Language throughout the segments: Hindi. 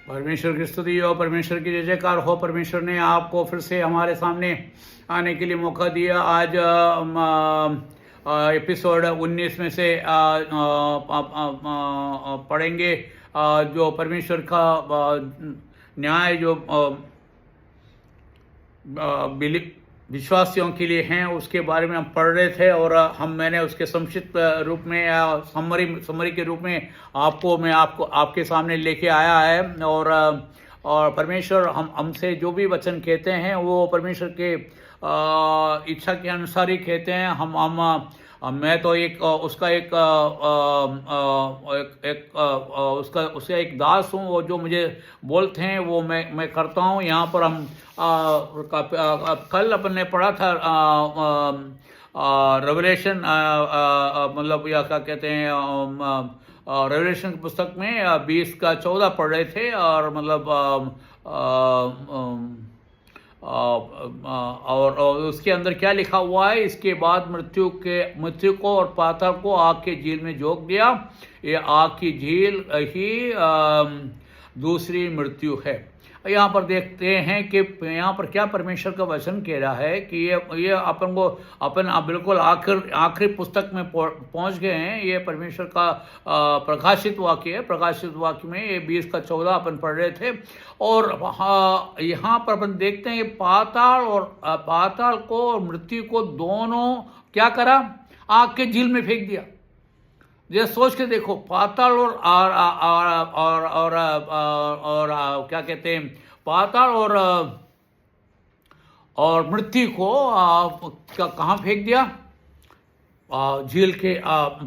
परमेश्वर की स्तुति हो, परमेश्वर की जय जयकार हो। परमेश्वर ने आपको फिर से हमारे सामने आने के लिए मौका दिया। आज एपिसोड 19 में से पढ़ेंगे जो परमेश्वर का न्याय जो विश्वासियों के लिए हैं उसके बारे में हम पढ़ रहे थे, और मैंने उसके संक्षिप्त रूप में या समरी के रूप में मैं आपके सामने लेके आया है। और परमेश्वर हमसे जो भी वचन कहते हैं वो परमेश्वर के इच्छा के अनुसार ही कहते हैं। मैं तो उसका एक दास हूँ। वो जो मुझे बोलते हैं वो मैं करता हूँ। यहाँ पर हम कल अपन ने पढ़ा था रेवलेशन, मतलब या क्या कहते हैं, रेवलेशन की पुस्तक में 20:14 पढ़ रहे थे, और मतलब और उसके अंदर क्या लिखा हुआ है, इसके बाद मृत्यु को और पाताल को आग के झील में झोंक दिया। ये आग की झील ही दूसरी मृत्यु है। यहाँ पर देखते हैं कि यहाँ पर क्या परमेश्वर का वचन कह रहा है कि ये अपन बिल्कुल आखिरी पुस्तक में पहुँच गए हैं। ये परमेश्वर का प्रकाशित वाक्य है। प्रकाशित वाक्य में ये 20:14 अपन पढ़ रहे थे, और यहाँ पर अपन देखते हैं पाताल को और मृत्यु को दोनों क्या करा, आग के झील में फेंक दिया। ये सोच के देखो, पाताल और क्या कहते हैं, पाताल और मृत्यु को कहाँ फेंक दिया, झील के आग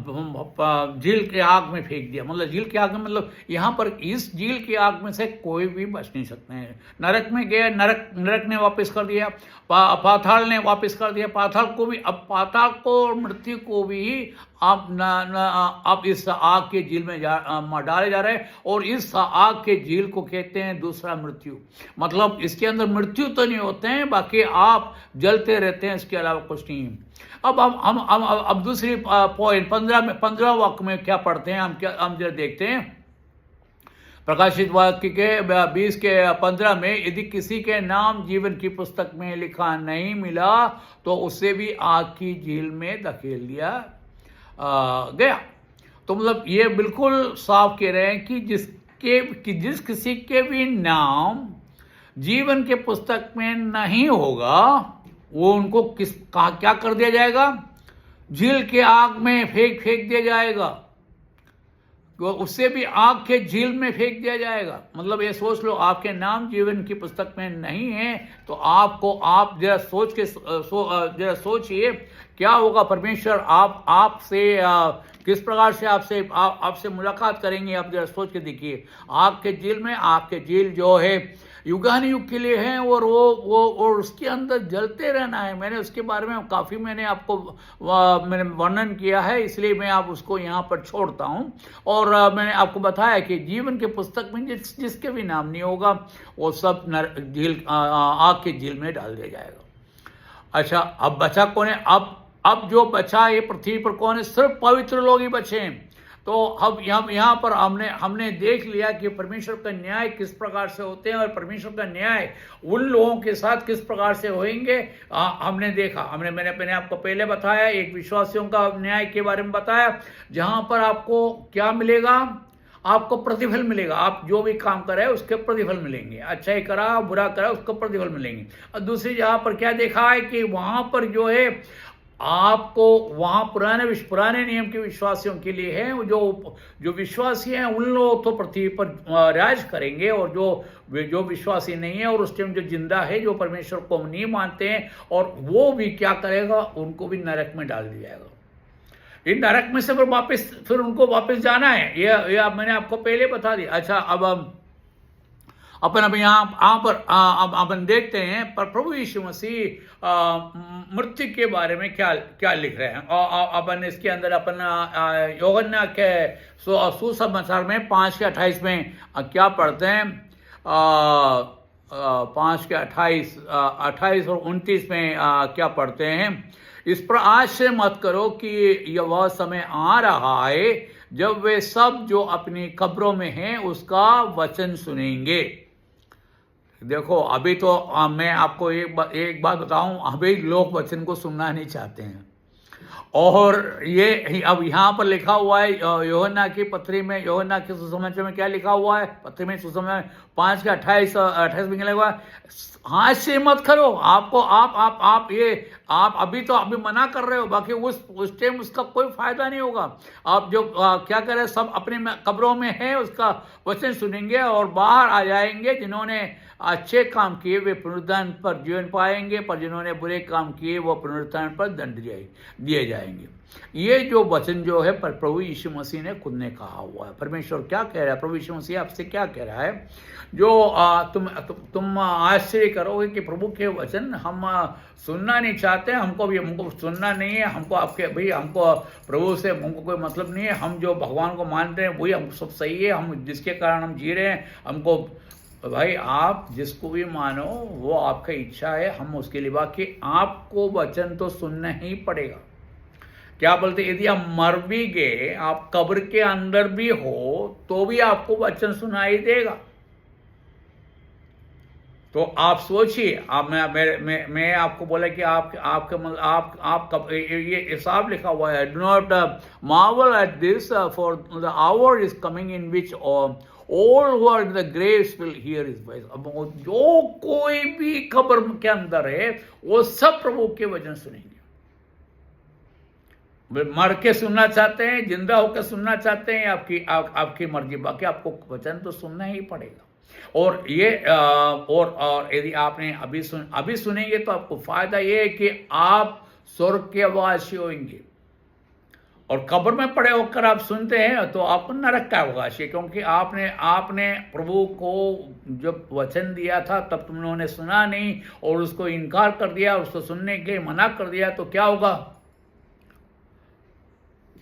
में फेंक दिया। मतलब झील के आग में, मतलब यहाँ पर इस झील की आग में से कोई भी बच नहीं सकते हैं। नरक में गए, नरक ने वापस कर दिया, पाताल ने वापस कर दिया। पाताल को भी, अब पाताल को और मृत्यु को भी आप इस आग के झील में डाले जा रहे हैं, और इस आग के झील को कहते हैं दूसरा मृत्यु। मतलब इसके अंदर मृत्यु तो नहीं होते हैं, बाकी आप जलते रहते हैं, इसके अलावा कुछ नहीं है। अब दूसरी पॉइंट 15 वाक्य में क्या पढ़ते हैं, हम जरा देखते हैं। प्रकाशित वाक्य के 20:15 में, यदि किसी के नाम जीवन की पुस्तक में लिखा नहीं मिला तो उसे भी आग की झील में धकेल दिया गया। तो मतलब ये बिल्कुल साफ कह रहे हैं कि जिस किसी के भी नाम जीवन के पुस्तक में नहीं होगा, वो उनको क्या कर दिया जाएगा, झील के आग में फेंक दिया जाएगा। उससे भी आग के झील में फेंक दिया जाएगा। मतलब ये सोच लो, आपके नाम जीवन की पुस्तक में नहीं है तो आप जरा सोचिए क्या होगा। परमेश्वर आपसे किस प्रकार से आपसे मुलाकात करेंगे, आप जरा सोच के देखिए। आग के झील जो है युगानुयुग के लिए है, और वो उसके अंदर जलते रहना है। मैंने उसके बारे में काफ़ी मैंने वर्णन किया है, इसलिए मैं आप उसको यहाँ पर छोड़ता हूँ। और मैंने आपको बताया कि जीवन के पुस्तक में जिसके भी नाम नहीं होगा वो सब आग के झील में डाल दिया जाएगा। अच्छा, अब बचा कौन है? अब जो बचा ये पृथ्वी पर कौन है? सिर्फ पवित्र लोग ही बचे हैं। तो अब यहाँ पर हमने देख लिया कि परमेश्वर का न्याय किस प्रकार से होते हैं, और परमेश्वर का न्याय उन लोगों के साथ किस प्रकार से होंगे हमने देखा। मैंने आपको पहले बताया, एक विश्वासियों का न्याय के बारे में बताया, जहाँ पर आपको क्या मिलेगा, आपको प्रतिफल मिलेगा। आप जो भी काम कर रहे हैं उसके प्रतिफल मिलेंगे। अच्छा ही करा, बुरा करा, उसको प्रतिफल मिलेंगे। और दूसरी जहाँ पर क्या देखा है कि वहाँ पर जो है आपको वहाँ पुराने नियम के विश्वासियों के लिए है, जो विश्वासी हैं उन लोग तो पृथ्वी पर राज करेंगे, और जो विश्वासी नहीं है और उस टाइम जो जिंदा है, जो परमेश्वर को नहीं मानते हैं, और वो भी क्या करेगा, उनको भी नरक में डाल दिया जाएगा। इन नरक में से फिर उनको वापस जाना है। ये मैंने आपको पहले बता दिया। अच्छा, अब अपन यहाँ पर अपन देखते हैं पर प्रभु यीशु मसीह मृत्यु के बारे में क्या लिख रहे हैं। और अपन इसके अंदर अपन यूहन्ना के सुसमाचार में 5:28 में क्या पढ़ते हैं, 5:28 और 29 में क्या पढ़ते हैं, इस पर आश्चर्य मत करो कि यह वह समय आ रहा है जब वे सब जो अपनी कब्रों में हैं उसका वचन सुनेंगे। देखो अभी तो मैं आपको एक बात बताऊं, अभी लोग वचन को सुनना नहीं चाहते हैं। और ये अब यहाँ पर लिखा हुआ है यूहन्ना की पत्री में, यूहन्ना के सुसमाचार में क्या लिखा हुआ है, पत्री में सुसमाचार 5 के 28 में लिखा हुआ है, हाथ से मत करो। आपको आप अभी मना कर रहे हो, बाकी उस टाइम उसका कोई फायदा नहीं होगा। आप जो क्या कर रहे हैं, सब अपने कब्रों में हैं उसका वचन सुनेंगे और बाहर आ जाएंगे। जिन्होंने अच्छे काम किए वे पुनरुत्थान पर जीवन पाएंगे, पर जिन्होंने बुरे काम किए वो पुनरुत्थान पर दंड दिए जाएंगे। ये जो वचन जो है पर प्रभु यीशु मसीह ने खुद ने कहा हुआ है। परमेश्वर क्या कह रहा है, प्रभु यीशु मसीह आपसे क्या कह रहा है, जो तुम आश्चर्य करोगे कि प्रभु के वचन हम सुनना नहीं चाहते, हमको सुनना नहीं है, हमको प्रभु से हमको कोई मतलब नहीं है, हम जो भगवान को मानते हैं वही हम सब सही है, हम जिसके कारण हम जी रहे हैं, हमको भाई आप जिसको भी मानो वो आपका इच्छा है, हम उसके लिए, बाकी आपको वचन तो सुनना ही पड़ेगा। क्या बोलते, यदि आप मर भी गए, आप कब्र के अंदर भी हो तो भी आपको वचन सुनाई देगा। तो आप सोचिए, मैं आपको बोला कि आप कब, ये हिसाब लिखा हुआ है, do not Marvel at this for the our is coming in which all who are in the graves will hear his voice। अब जो कोई भी कब्र के अंदर है वो सब प्रभु के वचन सुनेंगे। मर के सुनना चाहते हैं, जिंदा होकर सुनना चाहते हैं, आपकी मर्जी, बाकी आपको वचन तो सुनना ही पड़ेगा। और ये और यदि आपने अभी सुनेंगे तो आपको फायदा ये है कि आप स्वर्ग के वासी होंगे। और कब्र में पड़े होकर आप सुनते हैं तो आपको नरक का अवकाश है, क्योंकि आपने प्रभु को जब वचन दिया था तब तुमने सुना नहीं और उसको इनकार कर दिया, उसको सुनने के मना कर दिया, तो क्या होगा,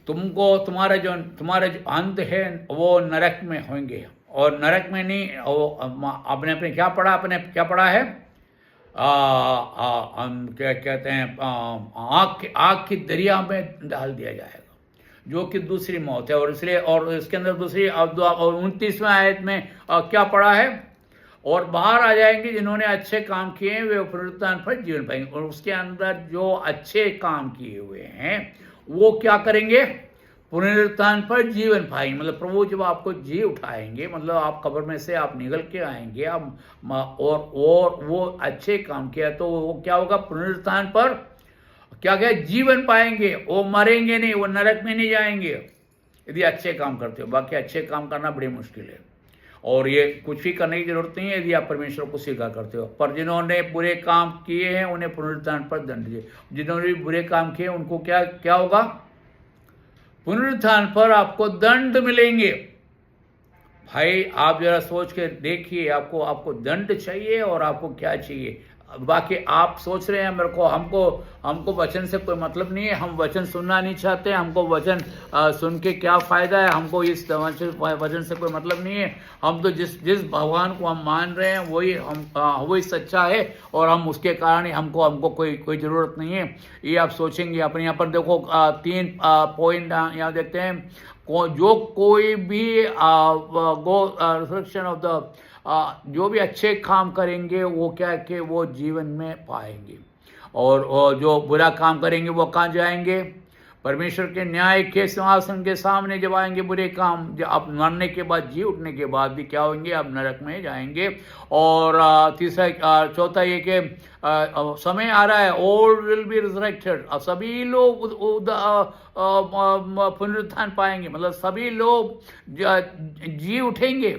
तुम्हारा जो अंत है वो नरक में होंगे। और नरक में नहीं, आपने क्या पढ़ा है, क्या कहते हैं, आग की दरिया में डाल दिया जाएगा, जो कि दूसरी मौत है। और इसलिए और इसके अंदर दूसरी 29वें आयत में क्या पढ़ा है, और बाहर आ जाएंगे जिन्होंने अच्छे काम किए हैं वे पुनरुत्थान पर जीवन पाएंगे। और उसके अंदर जो अच्छे काम किए हुए हैं वो क्या करेंगे, पुनरुत्थान पर जीवन पाएंगे। मतलब प्रभु जब आपको जी उठाएंगे, मतलब आप कब्र में से आप निकल के आएंगे, और वो अच्छे काम किया तो वो क्या होगा, पुनरुत्थान पर क्या जीवन पाएंगे। वो मरेंगे नहीं, वो नरक में नहीं जाएंगे यदि अच्छे काम करते हो। बाकी अच्छे काम करना बड़ी मुश्किल है और ये कुछ भी करने की जरूरत नहीं है यदि आप परमेश्वर को स्वीकार करते हो। पर जिन्होंने बुरे काम किए हैं उन्हें पुनरुत्थान पर दंड दिए। जिन्होंने भी बुरे काम किए उनको क्या होगा, पुनरुत्थान पर आपको दंड मिलेंगे। भाई आप जरा सोच के देखिए, आपको दंड चाहिए और आपको क्या चाहिए। बाकी आप सोच रहे हैं हमको वचन से कोई मतलब नहीं है, हम वचन सुनना नहीं चाहते, हमको वचन सुन के क्या फायदा है, हमको इस वचन से कोई मतलब नहीं है। हम तो जिस भगवान को हम मान रहे हैं वही सच्चा है और हम उसके कारण ही हमको कोई ज़रूरत नहीं है, ये आप सोचेंगे। अपने यहाँ पर देखो 3 पॉइंट यहाँ देखते हैं। जो कोई भी रिफ्लेक्शन ऑफ द जो भी अच्छे काम करेंगे वो क्या है कि वो जीवन में पाएंगे, और जो बुरा काम करेंगे वो कहाँ जाएंगे, परमेश्वर के न्याय के सिंहासन के सामने जब आएंगे बुरे काम, जब अब मरने के बाद जी उठने के बाद भी क्या होंगे, अब नरक में जाएंगे। और चौथा ये कि समय आ रहा है, ऑल विल बी रिजरेक्टेड, अब सभी लोग पुनरुत्थान पाएंगे, मतलब सभी लोग जी उठेंगे।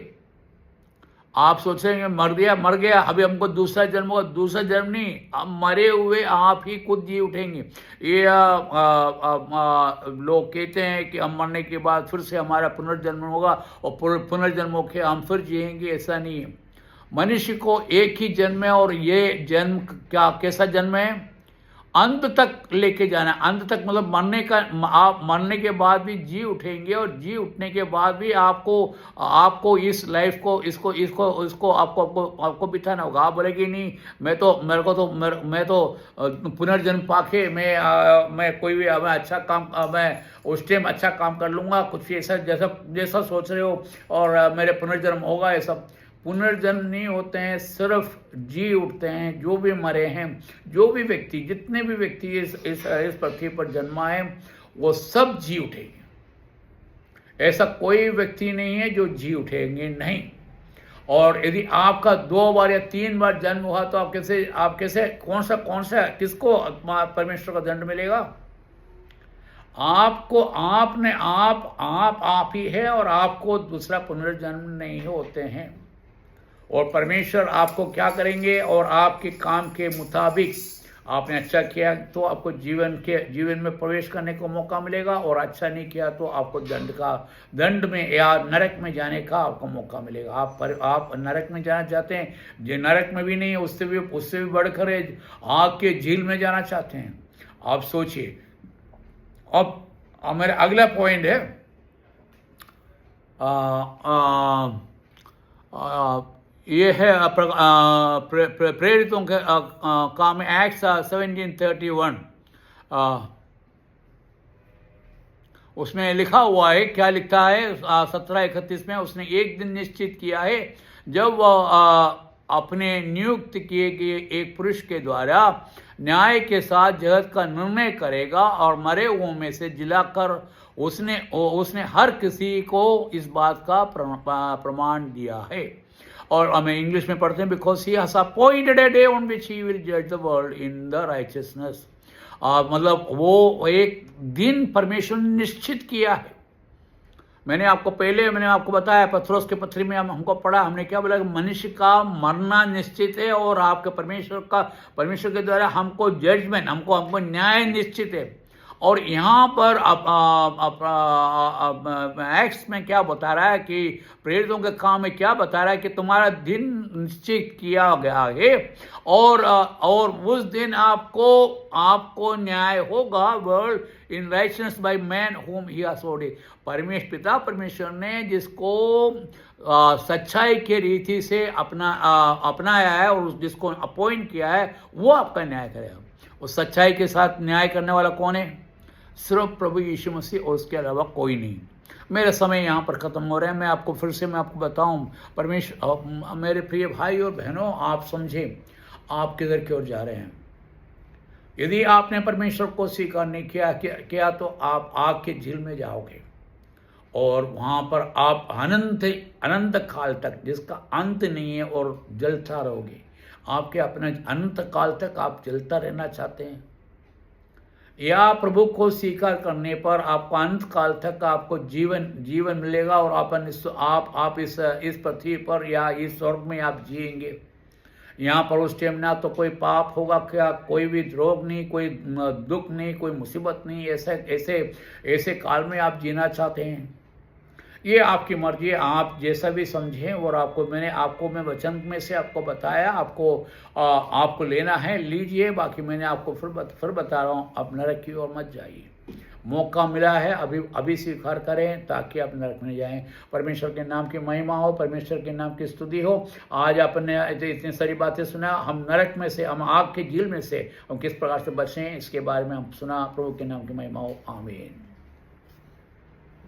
आप सोचेंगे मर गया अभी हमको दूसरा जन्म होगा, दूसरा जन्म नहीं, अब मरे हुए आप ही खुद जी उठेंगे। ये लोग कहते हैं कि हम मरने के बाद फिर से हमारा पुनर्जन्म होगा और पुनर्जन्म होकर हम फिर जिएंगे, ऐसा नहीं है। मनुष्य को एक ही जन्म है और ये जन्म कैसा जन्म है, अंत तक लेके जाना है। अंत तक मतलब मरने का, आप मरने के बाद भी जी उठेंगे और जी उठने के बाद भी आपको इस लाइफ को इसको आपको बिताना होगा। आप बोले कि नहीं मैं तो पुनर्जन्म पाके मैं कोई भी मैं अच्छा काम मैं उस टाइम अच्छा काम कर लूँगा, कुछ ऐसा जैसा सोच रहे हो और मेरे पुनर्जन्म होगा। ये सब पुनर्जन्म नहीं होते हैं, सिर्फ जी उठते हैं। जो भी मरे हैं, जो भी व्यक्ति, जितने भी व्यक्ति इस पृथ्वी पर जन्मा है, वो सब जी उठेंगे। ऐसा कोई व्यक्ति नहीं है जो जी उठेंगे नहीं। और यदि आपका 2 बार या 3 बार जन्म हुआ तो आप कैसे कौन सा किसको परमेश्वर का दंड मिलेगा? आपको आप ही है और आपको दूसरा पुनर्जन्म नहीं होते हैं। और परमेश्वर आपको क्या करेंगे, और आपके काम के मुताबिक आपने अच्छा किया तो आपको जीवन में प्रवेश करने को मौका मिलेगा, और अच्छा नहीं किया तो आपको दंड में या नरक में जाने का आपको मौका मिलेगा। आप नरक में जाना चाहते हैं, जो नरक में भी नहीं है उससे भी बढ़कर आग के झील में जाना चाहते हैं, आप सोचिए। अब मेरा अगला पॉइंट है ये है प्रेरितों के काम में एक्ट्स 17:31 उसमें लिखा हुआ है। क्या लिखता है 17:31 में? उसने एक दिन निश्चित किया है जब वह अपने नियुक्त किए गए एक पुरुष के द्वारा न्याय के साथ जगत का निर्णय करेगा, और मरे हुओं में से जिलाकर उसने हर किसी को इस बात का प्रमाण दिया है। और हमें इंग्लिश में पढ़ते हैं, because he has appointed a day on which he will जज the world in the righteousness. मतलब वो एक दिन परमेश्वर ने निश्चित किया है। मैंने आपको बताया, पत्रोस के पत्री में हमको पढ़ा, हमने क्या बोला कि मनुष्य का मरना निश्चित है, और आपके परमेश्वर के द्वारा हमको जजमेंट, हमको न्याय निश्चित है। और यहाँ पर एक्ट्स में क्या बता रहा है कि प्रेरितों के काम में क्या बता रहा है कि तुम्हारा दिन निश्चित किया गया है, और उस दिन आपको न्याय होगा। World in rightness by man home he has ordained. पिता परमेश्वर ने जिसको सच्चाई के रीति से अपनाया है और जिसको अपॉइंट किया है, वो आपका न्याय करेगा। उस सच्चाई के साथ न्याय करने वाला कौन है? सिर्फ प्रभु यीशु मसीह, और उसके अलावा कोई नहीं। मेरा समय यहाँ पर ख़त्म हो रहा है। मैं आपको बताऊँ, परमेश्वर, मेरे प्रिय भाई और बहनों, आप समझें आप किधर की ओर जा रहे हैं। यदि आपने परमेश्वर को स्वीकार नहीं किया तो आप आग के झील में जाओगे, और वहाँ पर आप अनंत काल तक, जिसका अंत नहीं है, और जलता रहोगे। आपके अपने अनंत काल तक आप जलता रहना चाहते हैं, या प्रभु को स्वीकार करने पर आपको अनंत काल तक आपको जीवन मिलेगा, और आप इस पृथ्वी पर या इस स्वर्ग में आप जिएंगे। यहाँ पर उस टाइम ना तो कोई पाप होगा, क्या कोई भी रोग नहीं, कोई दुख नहीं, कोई मुसीबत नहीं। ऐसे काल में आप जीना चाहते हैं, ये आपकी मर्जी है। आप जैसा भी समझें, और मैं वचन में से आपको बताया, आपको लेना है लीजिए। बाकी मैंने आपको फिर बता रहा हूँ, आप नरक की ओर मत जाइए। मौका मिला है, अभी स्वीकार करें ताकि आप नरक में जाएं। परमेश्वर के नाम की महिमा हो, परमेश्वर के नाम की स्तुति हो। आज आपने इतनी सारी बातें सुना। हम नरक में से, हम आग के झील में से हम किस प्रकार से बचें, इसके बारे में हम सुना। प्रभु के नाम की महिमा हो। आमीन।